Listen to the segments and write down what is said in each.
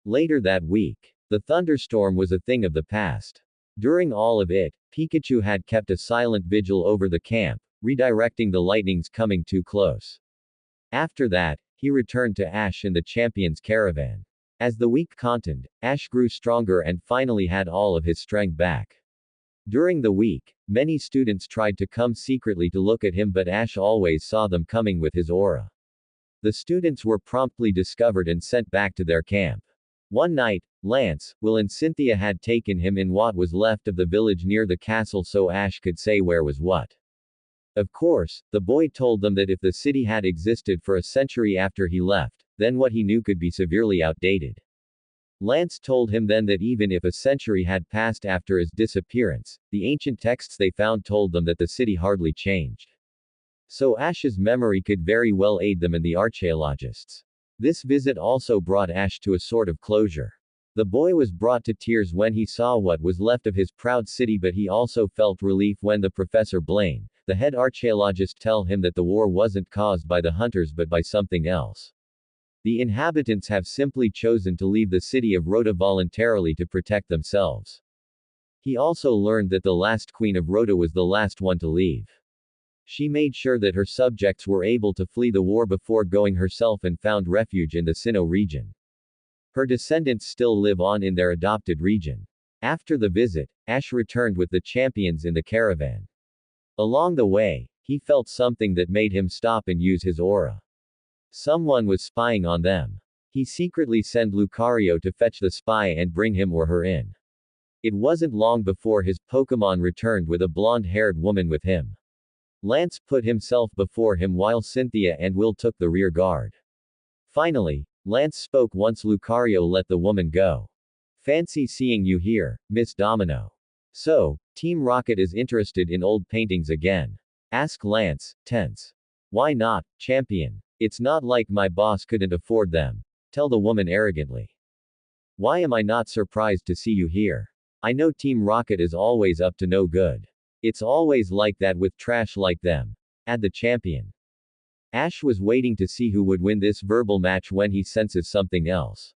Later that week, the thunderstorm was a thing of the past. During all of it, Pikachu had kept a silent vigil over the camp, redirecting the lightnings coming too close. After that, he returned to Ash in the champion's caravan. As the week continued, Ash grew stronger and finally had all of his strength back. During the week, many students tried to come secretly to look at him, but Ash always saw them coming with his aura. The students were promptly discovered and sent back to their camp. One night, Lance, Will and Cynthia had taken him in what was left of the village near the castle so Ash could say where was what. Of course, the boy told them that if the city had existed for a century after he left, then what he knew could be severely outdated. Lance told him then that even if a century had passed after his disappearance, the ancient texts they found told them that the city hardly changed. So Ash's memory could very well aid them and the archaeologists. This visit also brought Ash to a sort of closure. The boy was brought to tears when he saw what was left of his proud city, but he also felt relief when the Professor Blaine, the head archaeologist, tell him that the war wasn't caused by the hunters but by something else. The inhabitants have simply chosen to leave the city of Rhoda voluntarily to protect themselves. He also learned that the last queen of Rhoda was the last one to leave. She made sure that her subjects were able to flee the war before going herself and found refuge in the Sinnoh region. Her descendants still live on in their adopted region. After the visit, Ash returned with the champions in the caravan. Along the way, he felt something that made him stop and use his aura. Someone was spying on them. He secretly sent Lucario to fetch the spy and bring him or her in. It wasn't long before his Pokemon returned with a blonde-haired woman with him. Lance put himself before him while Cynthia and Will took the rear guard. Finally, Lance spoke once Lucario let the woman go. "Fancy seeing you here, Miss Domino. So, Team Rocket is interested in old paintings again?" asked Lance, tense. "Why not, champion? It's not like my boss couldn't afford them," tell the woman arrogantly. "Why am I not surprised to see you here? I know Team Rocket is always up to no good. It's always like that with trash like them," add the champion. Ash was waiting to see who would win this verbal match when he senses something else.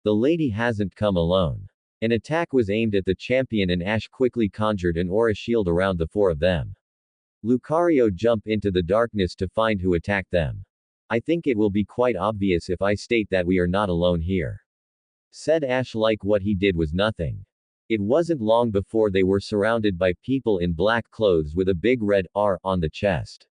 The lady hasn't come alone. An attack was aimed at the champion and Ash quickly conjured an aura shield around the four of them. Lucario jumped into the darkness to find who attacked them. "I think it will be quite obvious if I state that we are not alone here," said Ash like what he did was nothing. It wasn't long before they were surrounded by people in black clothes with a big red R on the chest.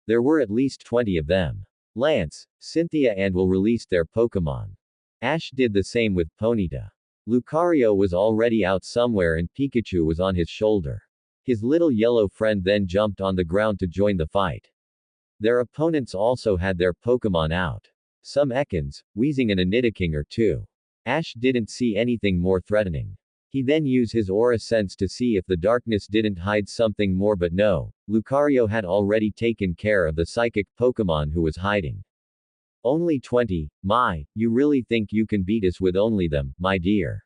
There were at least 20 of them. Lance, Cynthia and Will released their Pokemon. Ash did the same with Ponyta. Lucario was already out somewhere and Pikachu was on his shoulder. His little yellow friend then jumped on the ground to join the fight. Their opponents also had their Pokemon out. Some Ekans, Weezing and a Nidoking or two. Ash didn't see anything more threatening. He then used his aura sense to see if the darkness didn't hide something more, but no, Lucario had already taken care of the psychic Pokemon who was hiding. "Only 20, my, you really think you can beat us with only them, my dear?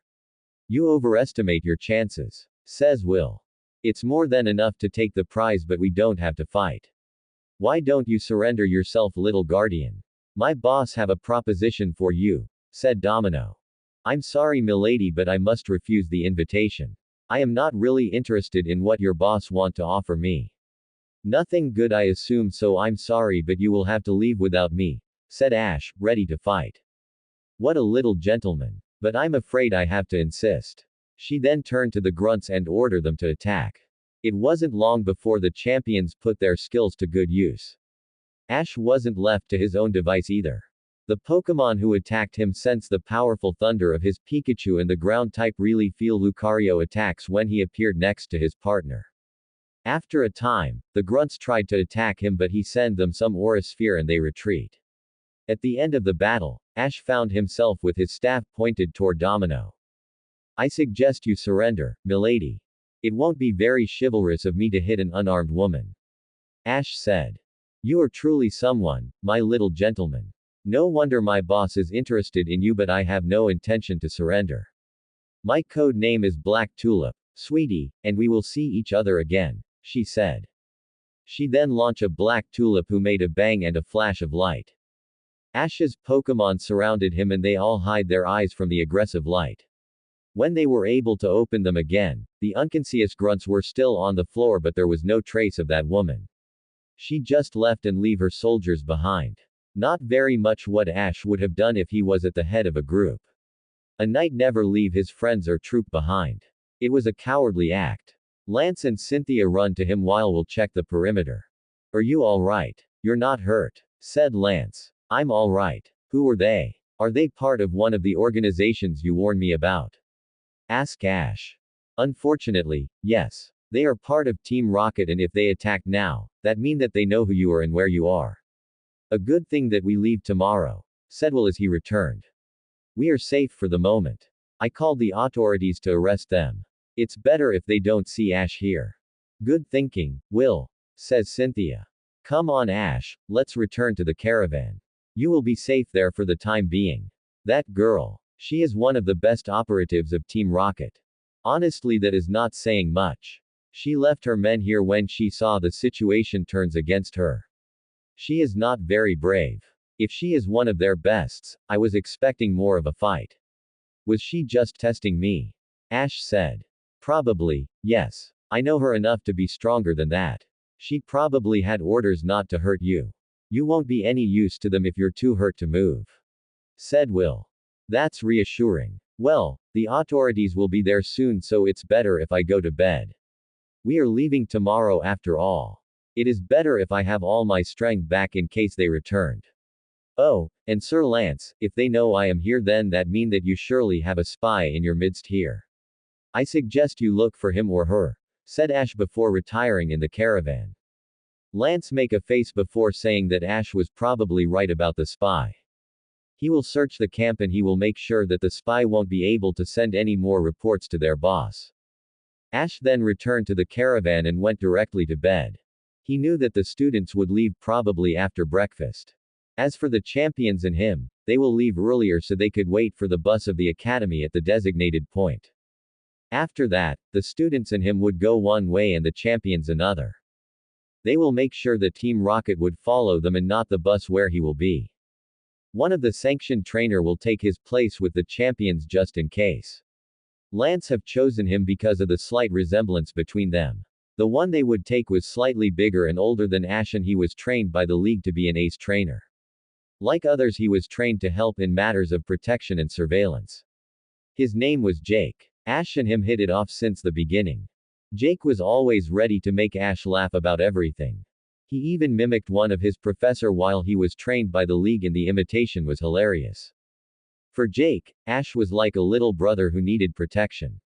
You overestimate your chances," says Will. "It's more than enough to take the prize, but we don't have to fight. Why don't you surrender yourself, little guardian? My boss have a proposition for you," said Domino. "I'm sorry milady, but I must refuse the invitation. I am not really interested in what your boss want to offer me. Nothing good I assume, so I'm sorry but you will have to leave without me," said Ash, ready to fight. "What a little gentleman. But I'm afraid I have to insist." She then turned to the grunts and ordered them to attack. It wasn't long before the champions put their skills to good use. Ash wasn't left to his own device either. The Pokemon who attacked him sensed the powerful thunder of his Pikachu and the ground type really feel Lucario attacks when he appeared next to his partner. After a time, the grunts tried to attack him but he sent them some aura sphere and they retreat. At the end of the battle, Ash found himself with his staff pointed toward Domino. "I suggest you surrender, milady. It won't be very chivalrous of me to hit an unarmed woman," Ash said. "You are truly someone, my little gentleman. No wonder my boss is interested in you, but I have no intention to surrender. My code name is Black Tulip, sweetie, and we will see each other again," she said. She then launched a black tulip who made a bang and a flash of light. Ash's Pokemon surrounded him and they all hide their eyes from the aggressive light. When they were able to open them again, the unconscious grunts were still on the floor but there was no trace of that woman. She just left and leave her soldiers behind. Not very much what Ash would have done if he was at the head of a group. A knight never leave his friends or troop behind. It was a cowardly act. Lance and Cynthia run to him while we'll check the perimeter. Are you alright? You're not hurt, said Lance. I'm alright. Who are they? Are they part of one of the organizations you warned me about? Ask Ash. Unfortunately, yes. They are part of Team Rocket and if they attack now, that mean that they know who you are and where you are. A good thing that we leave tomorrow, said Will as he returned. We are safe for the moment. I called the authorities to arrest them. It's better if they don't see Ash here. Good thinking, Will, says Cynthia. Come on Ash, let's return to the caravan. You will be safe there for the time being. That girl. She is one of the best operatives of Team Rocket. Honestly, that is not saying much. She left her men here when she saw the situation turns against her. She is not very brave. If she is one of their bests, I was expecting more of a fight. Was she just testing me? Ash said. Probably, yes. I know her enough to be stronger than that. She probably had orders not to hurt you. You won't be any use to them if you're too hurt to move, said Will. That's reassuring. Well, the authorities will be there soon so it's better if I go to bed. We are leaving tomorrow after all. It is better if I have all my strength back in case they returned. Oh, and Sir Lance, if they know I am here then that mean that you surely have a spy in your midst here. I suggest you look for him or her, said Ash before retiring in the caravan. Lance make a face before saying that Ash was probably right about the spy. He will search the camp and he will make sure that the spy won't be able to send any more reports to their boss. Ash then returned to the caravan and went directly to bed. He knew that the students would leave probably after breakfast. As for the champions and him, they will leave earlier so they could wait for the bus of the academy at the designated point. After that, the students and him would go one way and the champions another. They will make sure that Team Rocket would follow them and not the bus where he will be. One of the sanctioned trainer will take his place with the champions just in case. Lance have chosen him because of the slight resemblance between them. The one they would take was slightly bigger and older than Ash and he was trained by the league to be an ace trainer. Like others he was trained to help in matters of protection and surveillance. His name was Jake. Ash and him hit it off since the beginning. Jake was always ready to make Ash laugh about everything. He even mimicked one of his professor while he was trained by the league and the imitation was hilarious. For Jake, Ash was like a little brother who needed protection.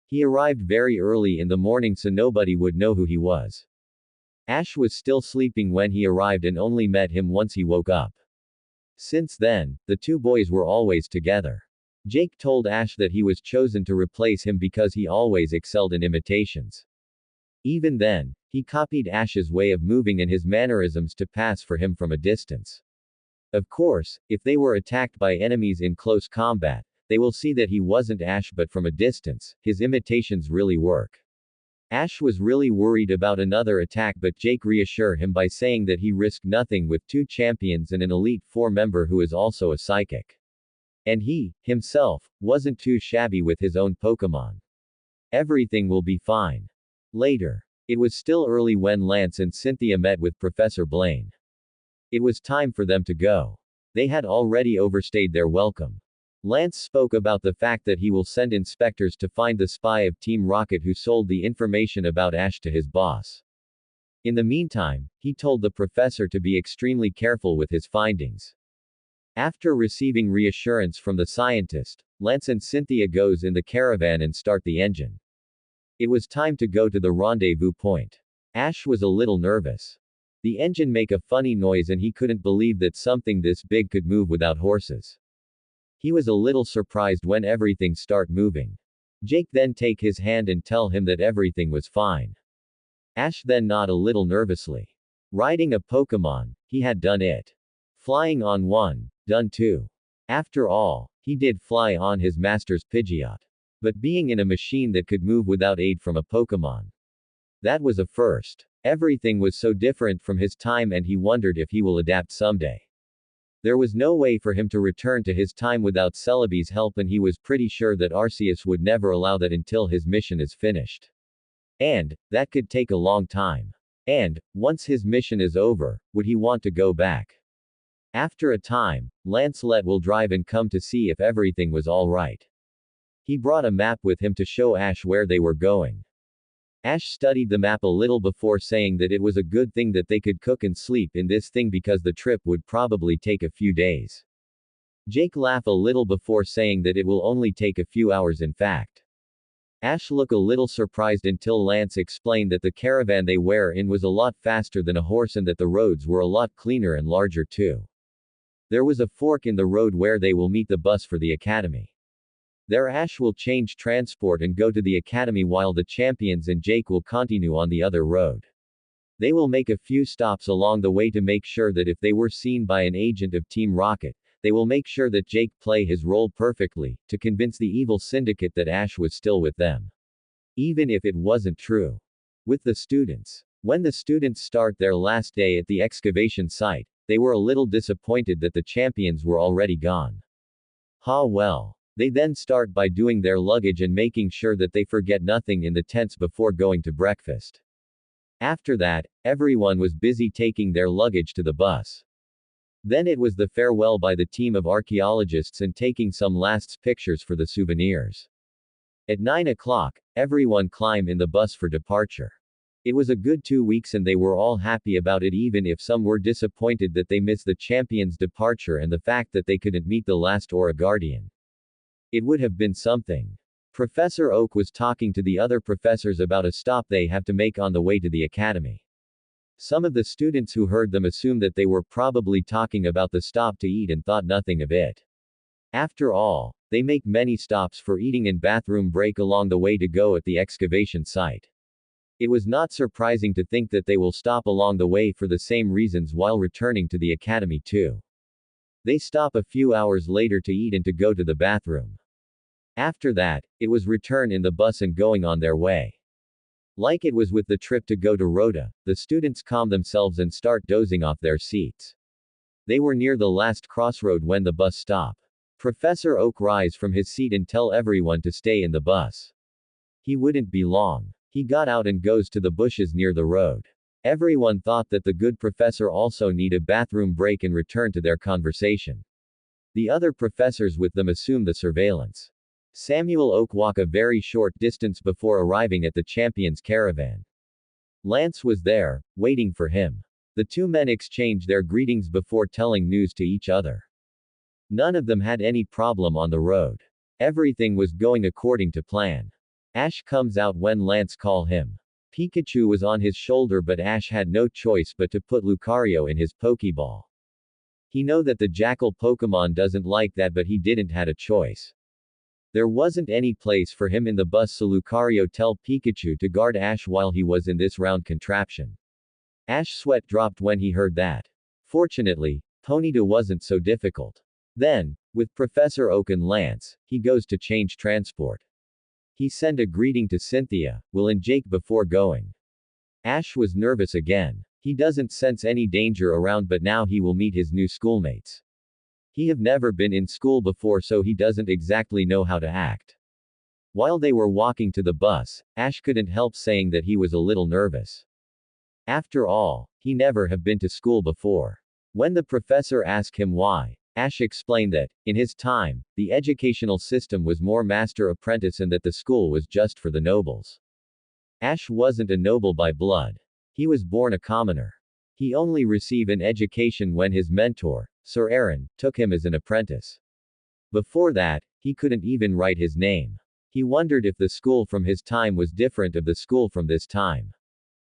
He arrived very early in the morning so nobody would know who he was. Ash was still sleeping when he arrived and only met him once he woke up. Since then, the two boys were always together. Jake told Ash that he was chosen to replace him because he always excelled in imitations. Even then, he copied Ash's way of moving and his mannerisms to pass for him from a distance. Of course, if they were attacked by enemies in close combat, they will see that he wasn't Ash but from a distance, his imitations really work. Ash was really worried about another attack but Jake reassured him by saying that he risked nothing with two champions and an Elite Four member who is also a psychic. And he, himself, wasn't too shabby with his own Pokemon. Everything will be fine. Later. It was still early when Lance and Cynthia met with Professor Blaine. It was time for them to go. They had already overstayed their welcome. Lance spoke about the fact that he will send inspectors to find the spy of Team Rocket who sold the information about Ash to his boss. In the meantime, he told the professor to be extremely careful with his findings. After receiving reassurance from the scientist, Lance and Cynthia goes in the caravan and start the engine. It was time to go to the rendezvous point. Ash was a little nervous. The engine make a funny noise and he couldn't believe that something this big could move without horses. He was a little surprised when everything start moving. Jake then take his hand and tell him that everything was fine. Ash then nod a little nervously. Riding a Pokemon, he had done it. Flying on one, done too. After all, he did fly on his master's Pidgeot. But being in a machine that could move without aid from a Pokemon. That was a first. Everything was so different from his time and he wondered if he will adapt someday. There was no way for him to return to his time without Celebi's help, and he was pretty sure that Arceus would never allow that until his mission is finished. And that could take a long time. And once his mission is over, would he want to go back? After a time, Lancelot will drive and come to see if everything was all right. He brought a map with him to show Ash where they were going. Ash studied the map a little before saying that it was a good thing that they could cook and sleep in this thing because the trip would probably take a few days. Jake laughed a little before saying that it will only take a few hours in fact. Ash looked a little surprised until Lance explained that the caravan they were in was a lot faster than a horse and that the roads were a lot cleaner and larger too. There was a fork in the road where they will meet the bus for the academy. There Ash will change transport and go to the academy while the champions and Jake will continue on the other road. They will make a few stops along the way to make sure that if they were seen by an agent of Team Rocket, they will make sure that Jake play his role perfectly, to convince the evil syndicate that Ash was still with them. Even if it wasn't true. With the students. When the students start their last day at the excavation site, they were a little disappointed that the champions were already gone. Well. They then start by doing their luggage and making sure that they forget nothing in the tents before going to breakfast. After that, everyone was busy taking their luggage to the bus. Then it was the farewell by the team of archaeologists and taking some last pictures for the souvenirs. At 9 o'clock, everyone climbed in the bus for departure. It was a good 2 weeks and they were all happy about it, even if some were disappointed that they missed the champions' departure and the fact that they couldn't meet the last Aura Guardian. It would have been something. Professor Oak was talking to the other professors about a stop they have to make on the way to the academy. Some of the students who heard them assumed that they were probably talking about the stop to eat and thought nothing of it. After all, they make many stops for eating and bathroom break along the way to go at the excavation site. It was not surprising to think that they will stop along the way for the same reasons while returning to the academy too. They stop a few hours later to eat and to go to the bathroom. After that, it was return in the bus and going on their way. Like it was with the trip to go to Rhoda, the students calm themselves and start dozing off their seats. They were near the last crossroad when the bus stopped. Professor Oak rise from his seat and tell everyone to stay in the bus. He wouldn't be long. He got out and goes to the bushes near the road. Everyone thought that the good professor also need a bathroom break and return to their conversation. The other professors with them assume the surveillance. Samuel Oak walk a very short distance before arriving at the champion's caravan. Lance was there, waiting for him. The two men exchange their greetings before telling news to each other. None of them had any problem on the road. Everything was going according to plan. Ash comes out when Lance call him. Pikachu was on his shoulder, but Ash had no choice but to put Lucario in his Pokeball. He know that the Jackal Pokemon doesn't like that, but he didn't had a choice. There wasn't any place for him in the bus, so Lucario tell Pikachu to guard Ash while he was in this round contraption. Ash sweat dropped when he heard that. Fortunately, Ponyta wasn't so difficult. Then, with Professor Oak and Lance, he goes to change transport. He sent a greeting to Cynthia, Will and Jake before going. Ash was nervous again. He doesn't sense any danger around, but now he will meet his new schoolmates. He have never been in school before, so he doesn't exactly know how to act. While they were walking to the bus, Ash couldn't help saying that he was a little nervous. After all, he never have been to school before. When the professor asked him why, Ash explained that, in his time, the educational system was more master-apprentice and that the school was just for the nobles. Ash wasn't a noble by blood. He was born a commoner. He only received an education when his mentor, Sir Aaron, took him as an apprentice. Before that, he couldn't even write his name. He wondered if the school from his time was different of the school from this time.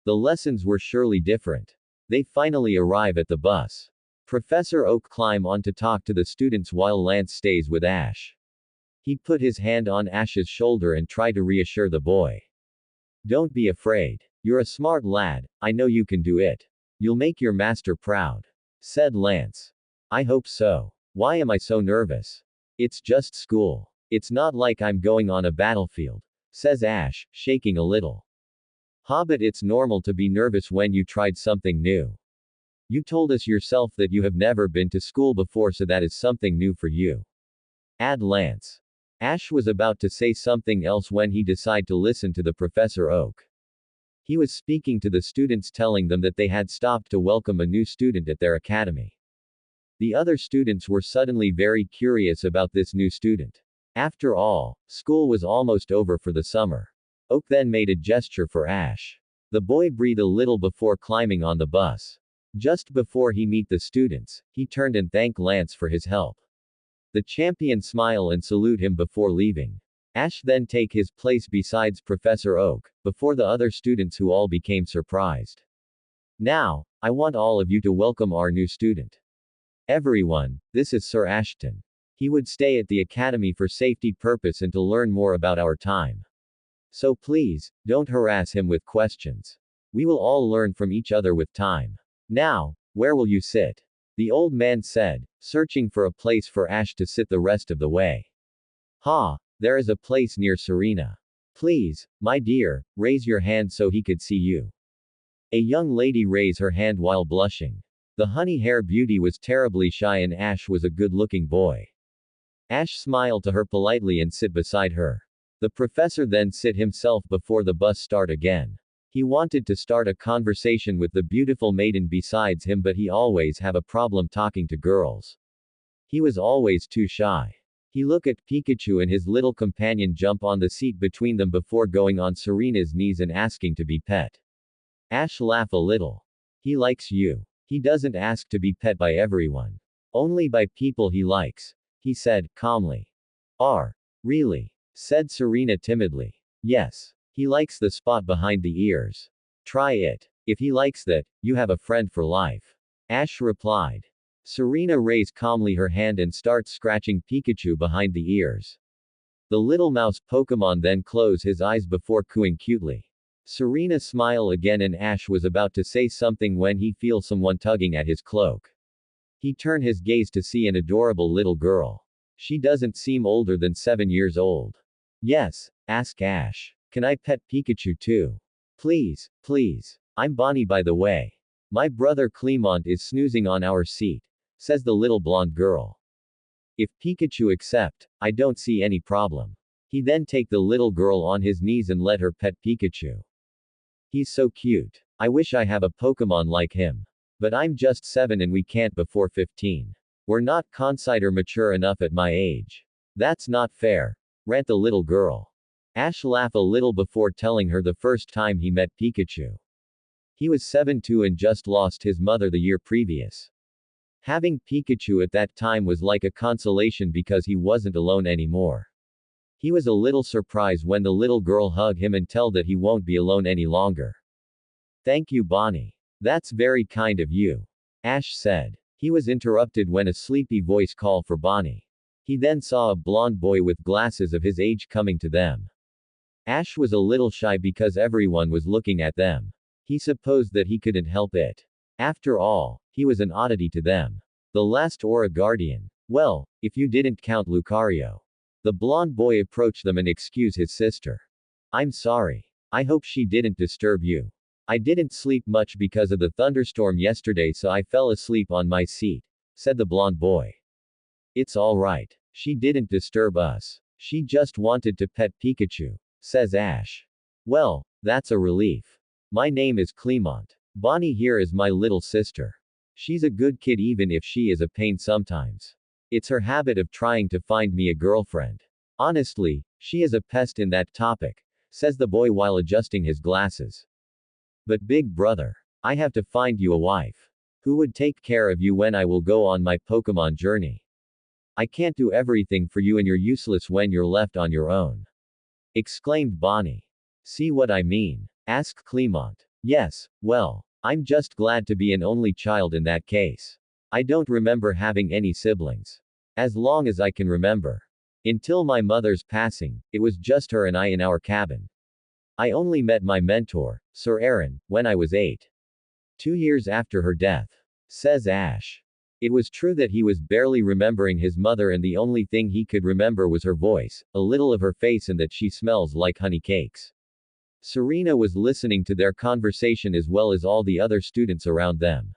The lessons were surely different. They finally arrive at the bus. Professor Oak climb on to talk to the students while Lance stays with Ash. He put his hand on Ash's shoulder and tried to reassure the boy. Don't be afraid. You're a smart lad, I know you can do it. You'll make your master proud, said Lance. I hope so. Why am I so nervous? It's just school. It's not like I'm going on a battlefield, says Ash, shaking a little. But it's normal to be nervous when you tried something new. You told us yourself that you have never been to school before, so that is something new for you. Add Lance. Ash was about to say something else when he decided to listen to the Professor Oak. He was speaking to the students, telling them that they had stopped to welcome a new student at their academy. The other students were suddenly very curious about this new student. After all, school was almost over for the summer. Oak then made a gesture for Ash. The boy breathed a little before climbing on the bus. Just before he met the students, he turned and thanked Lance for his help. The champion smiled and saluted him before leaving. Ash then take his place besides Professor Oak, before the other students, who all became surprised. Now, I want all of you to welcome our new student. Everyone, this is Sir Ashton. He would stay at the academy for safety purpose and to learn more about our time. So please, don't harass him with questions. We will all learn from each other with time. Now, where will you sit? The old man said, searching for a place for Ash to sit the rest of the way. Ha! There is a place near Serena. Please, my dear, raise your hand so he could see you. A young lady raised her hand while blushing. The honey hair beauty was terribly shy and Ash was a good-looking boy. Ash smiled to her politely and sit beside her. The professor then sit himself before the bus start again. He wanted to start a conversation with the beautiful maiden besides him, but he always have a problem talking to girls. He was always too shy. He looked at Pikachu and his little companion jump on the seat between them before going on Serena's knees and asking to be pet. Ash laughed a little. He likes you. He doesn't ask to be pet by everyone. Only by people he likes, he said, calmly. Really? Said Serena timidly. Yes. He likes the spot behind the ears. Try it. If he likes that, you have a friend for life. Ash replied. Serena raised calmly her hand and starts scratching Pikachu behind the ears. The little mouse Pokemon then closed his eyes before cooing cutely. Serena smiled again and Ash was about to say something when he feels someone tugging at his cloak. He turned his gaze to see an adorable little girl. She doesn't seem older than 7 years old. Yes, asked Ash. Can I pet Pikachu too? Please, please. I'm Bonnie, by the way. My brother Clemont is snoozing on our seat, says the little blonde girl. If Pikachu accept, I don't see any problem. He then take the little girl on his knees and let her pet Pikachu. He's so cute. I wish I have a Pokemon like him. But I'm just 7 and we can't before 15. We're not considered mature enough at my age. That's not fair. Rant the little girl. Ash laughed a little before telling her the first time he met Pikachu. He was 7 too and just lost his mother the year previous. Having Pikachu at that time was like a consolation because he wasn't alone anymore. He was a little surprised when the little girl hugged him and tell that he won't be alone any longer. Thank you, Bonnie. That's very kind of you. Ash said. He was interrupted when a sleepy voice called for Bonnie. He then saw a blonde boy with glasses of his age coming to them. Ash was a little shy because everyone was looking at them. He supposed that he couldn't help it. After all, he was an oddity to them. The last Aura Guardian. Well, if you didn't count Lucario. The blonde boy approached them and excused his sister. I'm sorry. I hope she didn't disturb you. I didn't sleep much because of the thunderstorm yesterday, so I fell asleep on my seat, said the blonde boy. It's alright. She didn't disturb us. She just wanted to pet Pikachu, says Ash. Well, that's a relief. My name is Clemont. Bonnie here is my little sister. She's a good kid even if she is a pain sometimes. It's her habit of trying to find me a girlfriend. Honestly, she is a pest in that topic, says the boy while adjusting his glasses. But big brother, I have to find you a wife. Who would take care of you when I will go on my Pokemon journey? I can't do everything for you and you're useless when you're left on your own. Exclaimed Bonnie. See what I mean? Asked Clemont. Yes, well, I'm just glad to be an only child in that case. I don't remember having any siblings. As long as I can remember. Until my mother's passing, it was just her and I in our cabin. I only met my mentor, Sir Aaron, when I was 8. 2 years after her death. Says Ash. It was true that he was barely remembering his mother and the only thing he could remember was her voice, a little of her face and that she smells like honey cakes. Serena was listening to their conversation as well as all the other students around them.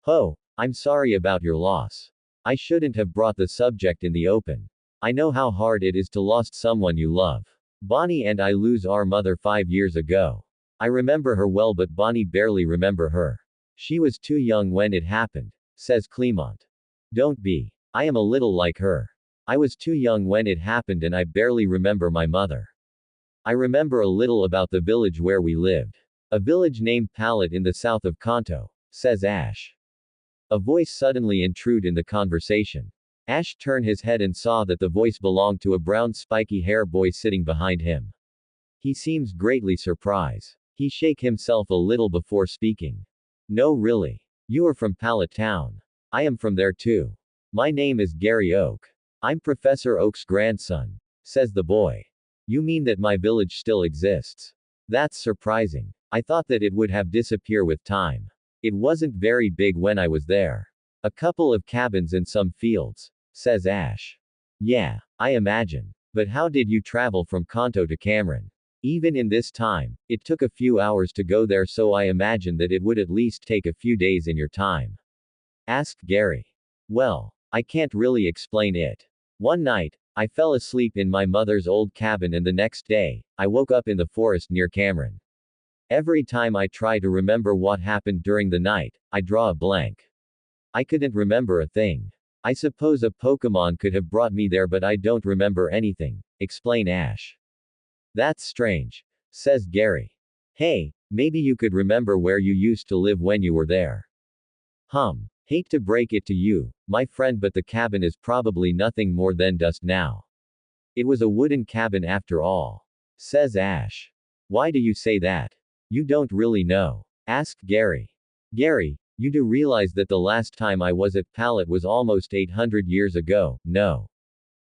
Oh, I'm sorry about your loss. I shouldn't have brought the subject in the open. I know how hard it is to lost someone you love. Bonnie and I lose our mother 5 years ago. I remember her well, but Bonnie barely remember her. She was too young when it happened, says Clemont. Don't be. I am a little like her. I was too young when it happened and I barely remember my mother. I remember a little about the village where we lived. A village named Pallet in the south of Kanto, says Ash. A voice suddenly intrude in the conversation. Ash turned his head and saw that the voice belonged to a brown spiky hair boy sitting behind him. He seems greatly surprised. He shake himself a little before speaking. No really. You are from Pallet Town. I am from there too. My name is Gary Oak. I'm Professor Oak's grandson, says the boy. You mean that my village still exists? That's surprising. I thought that it would have disappeared with time. It wasn't very big when I was there. A couple of cabins and some fields, says Ash. Yeah, I imagine. But how did you travel from Kanto to Cameron? Even in this time, it took a few hours to go there, so I imagine that it would at least take a few days in your time. Asked Gary. Well, I can't really explain it. One night, I fell asleep in my mother's old cabin and the next day, I woke up in the forest near Cameron. Every time I try to remember what happened during the night, I draw a blank. I couldn't remember a thing. I suppose a Pokemon could have brought me there, but I don't remember anything, explain Ash. That's strange, says Gary. Hey, maybe you could remember where you used to live when you were there. Hate to break it to you, my friend, but the cabin is probably nothing more than dust now. It was a wooden cabin after all, says Ash. Why do you say that? You don't really know, asked Gary. Gary, you do realize that the last time I was at Pallet was almost 800 years ago, no?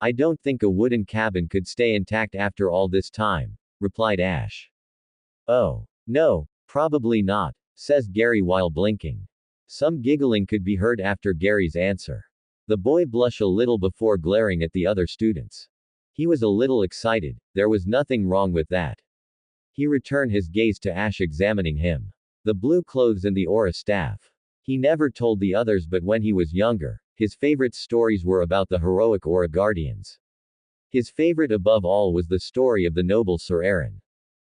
I don't think a wooden cabin could stay intact after all this time, replied Ash. Oh, no, probably not, says Gary while blinking. Some giggling could be heard after Gary's answer. The boy blushed a little before glaring at the other students. He was a little excited, there was nothing wrong with that. He returned his gaze to Ash, examining him. The blue clothes and the aura staff. He never told the others, but when he was younger, his favorite stories were about the heroic aura guardians. His favorite above all was the story of the noble Sir Aaron.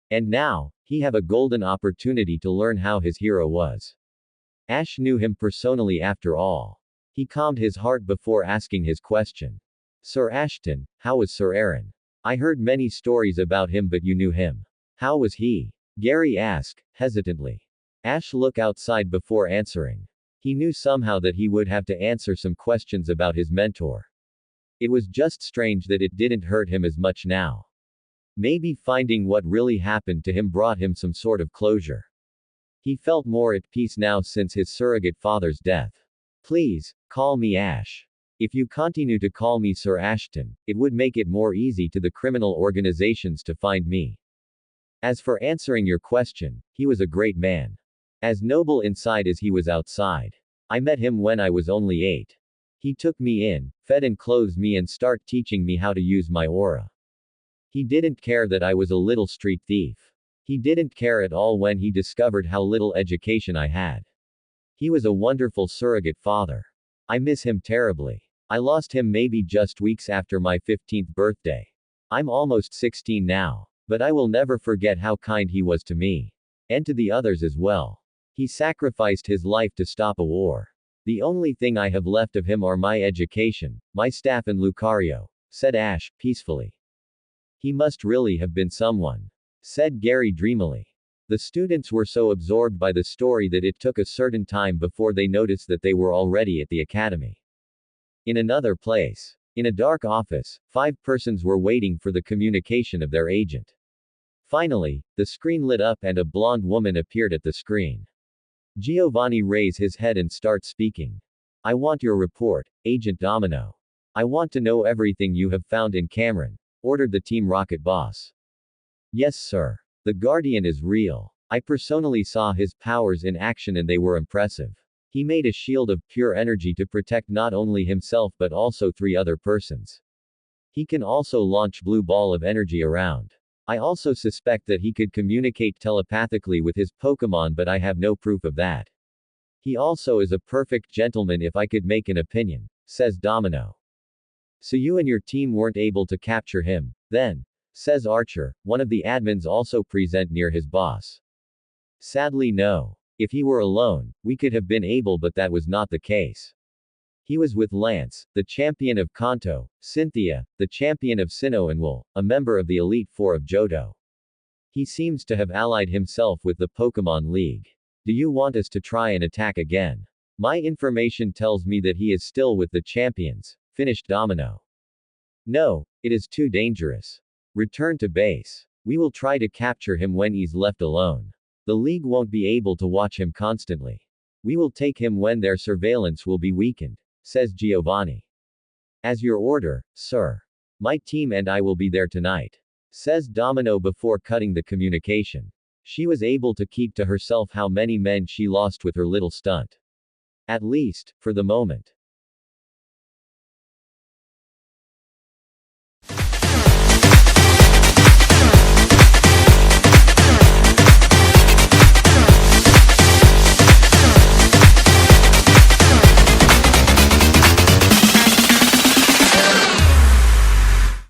And now, he have a golden opportunity to learn how his hero was. Ash knew him personally after all. He calmed his heart before asking his question. Sir Ashton, how was Sir Aaron? I heard many stories about him, but you knew him. How was he? Gary asked, hesitantly. Ash looked outside before answering. He knew somehow that he would have to answer some questions about his mentor. It was just strange that it didn't hurt him as much now. Maybe finding what really happened to him brought him some sort of closure. He felt more at peace now since his surrogate father's death. Please, call me Ash. If you continue to call me Sir Ashton, it would make it more easy to the criminal organizations to find me. As for answering your question, he was a great man. As noble inside as he was outside. I met him when I was only 8. He took me in, fed and clothed me and started teaching me how to use my aura. He didn't care that I was a little street thief. He didn't care at all when he discovered how little education I had. He was a wonderful surrogate father. I miss him terribly. I lost him maybe just weeks after my 15th birthday. I'm almost 16 now. But I will never forget how kind he was to me. And to the others as well. He sacrificed his life to stop a war. The only thing I have left of him are my education, my staff and Lucario, said Ash, peacefully. He must really have been someone, said Gary dreamily. The students were so absorbed by the story that it took a certain time before they noticed that they were already at the academy. In another place. In a dark office, 5 persons were waiting for the communication of their agent. Finally, the screen lit up and a blonde woman appeared at the screen. Giovanni raised his head and started speaking. I want your report, Agent Domino. I want to know everything you have found in Cameron, ordered the Team Rocket boss. Yes, sir. The Guardian is real. I personally saw his powers in action and they were impressive. He made a shield of pure energy to protect not only himself but also 3 other persons. He can also launch blue ball of energy around. I also suspect that he could communicate telepathically with his Pokemon, but I have no proof of that. He also is a perfect gentleman if I could make an opinion, says Domino. So you and your team weren't able to capture him, then? Says Archer, one of the admins also present near his boss. Sadly no. If he were alone, we could have been able, but that was not the case. He was with Lance, the champion of Kanto, Cynthia, the champion of Sinnoh, and Will, a member of the Elite Four of Johto. He seems to have allied himself with the Pokemon League. Do you want us to try and attack again? My information tells me that he is still with the champions, finished Domino. No, it is too dangerous. Return to base. We will try to capture him when he's left alone. The League won't be able to watch him constantly. We will take him when their surveillance will be weakened, says Giovanni. As your order, sir. My team and I will be there tonight, says Domino before cutting the communication. She was able to keep to herself how many men she lost with her little stunt. At least, for the moment.